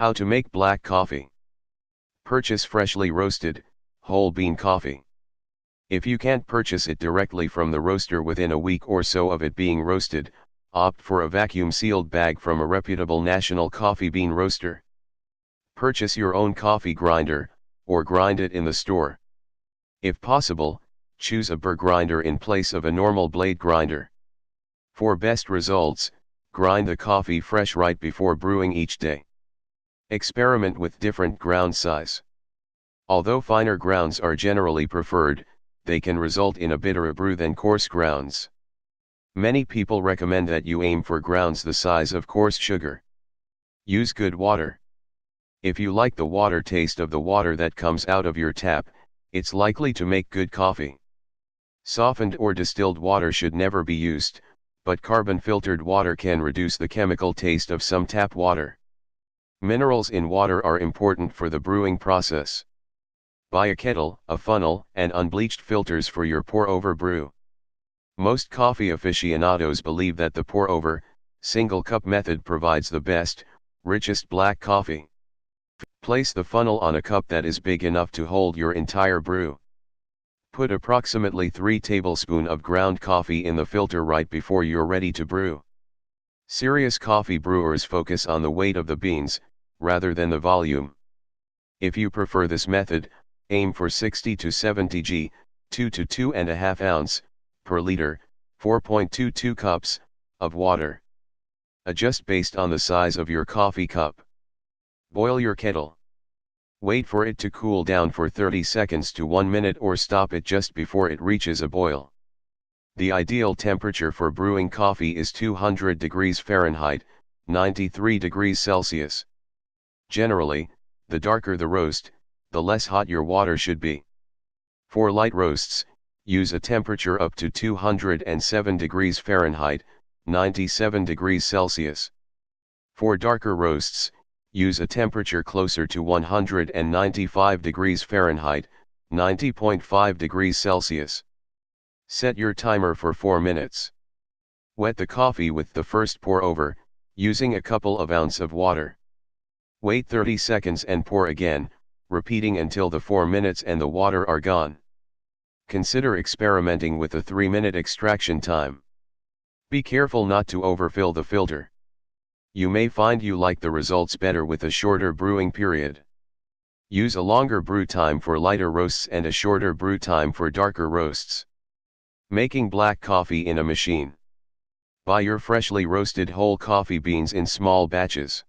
How to make black coffee. Purchase freshly roasted, whole bean coffee. If you can't purchase it directly from the roaster within a week or so of it being roasted, opt for a vacuum-sealed bag from a reputable national coffee bean roaster. Purchase your own coffee grinder, or grind it in the store. If possible, choose a burr grinder in place of a normal blade grinder. For best results, grind the coffee fresh right before brewing each day. Experiment with different ground size. Although finer grounds are generally preferred, they can result in a bitterer brew than coarse grounds. Many people recommend that you aim for grounds the size of coarse sugar. Use good water. If you like the water taste of the water that comes out of your tap, it's likely to make good coffee. Softened or distilled water should never be used, but carbon-filtered water can reduce the chemical taste of some tap water. Minerals in water are important for the brewing process. Buy a kettle, a funnel, and unbleached filters for your pour-over brew. Most coffee aficionados believe that the pour-over, single-cup method provides the best, richest black coffee. Place the funnel on a cup that is big enough to hold your entire brew. Put approximately 3 tablespoons of ground coffee in the filter right before you're ready to brew. Serious coffee brewers focus on the weight of the beans, rather than the volume. If you prefer this method, aim for 60 to 70 g, 2 to 2.5 ounce, per liter, 4.22 cups, of water. Adjust based on the size of your coffee cup. Boil your kettle. Wait for it to cool down for 30 seconds to 1 minute or stop it just before it reaches a boil. The ideal temperature for brewing coffee is 200 degrees Fahrenheit, 93 degrees Celsius. Generally, the darker the roast, the less hot your water should be. For light roasts, use a temperature up to 207 degrees Fahrenheit, 97 degrees Celsius. For darker roasts, use a temperature closer to 195 degrees Fahrenheit, 90.5 degrees Celsius. Set your timer for 4 minutes. Wet the coffee with the first pour over, using a couple of ounces of water. Wait 30 seconds and pour again, repeating until the 4 minutes and the water are gone. Consider experimenting with a 3-minute extraction time. Be careful not to overfill the filter. You may find you like the results better with a shorter brewing period. Use a longer brew time for lighter roasts and a shorter brew time for darker roasts. Making black coffee in a machine. Buy your freshly roasted whole coffee beans in small batches.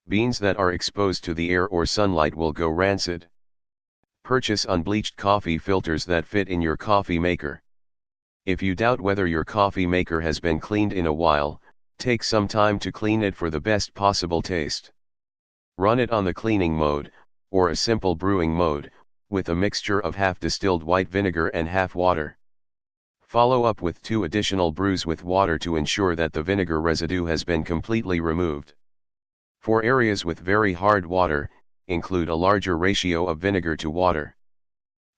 Beans that are exposed to the air or sunlight will go rancid. Purchase unbleached coffee filters that fit in your coffee maker. If you doubt whether your coffee maker has been cleaned in a while, take some time to clean it for the best possible taste. Run it on the cleaning mode, or a simple brewing mode, with a mixture of half distilled white vinegar and half water. Follow up with 2 additional brews with water to ensure that the vinegar residue has been completely removed. For areas with very hard water, include a larger ratio of vinegar to water.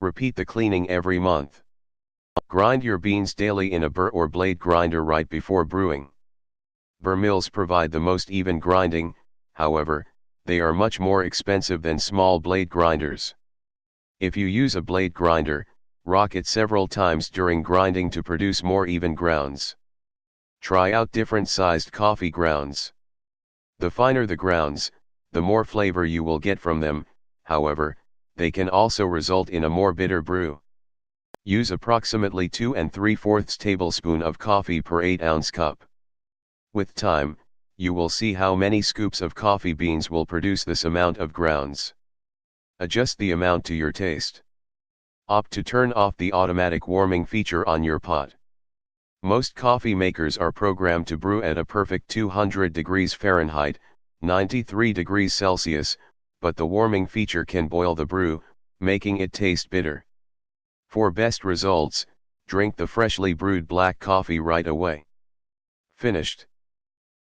Repeat the cleaning every month. Grind your beans daily in a burr or blade grinder right before brewing. Burr mills provide the most even grinding, however, they are much more expensive than small blade grinders. If you use a blade grinder, rock it several times during grinding to produce more even grounds. Try out different sized coffee grounds. The finer the grounds, the more flavor you will get from them, however, they can also result in a more bitter brew. Use approximately 2 3/4 tablespoons of coffee per 8-ounce cup. With time, you will see how many scoops of coffee beans will produce this amount of grounds. Adjust the amount to your taste. Opt to turn off the automatic warming feature on your pot. Most coffee makers are programmed to brew at a perfect 200 degrees Fahrenheit, 93 degrees Celsius, but the warming feature can boil the brew, making it taste bitter. For best results, drink the freshly brewed black coffee right away. Finished.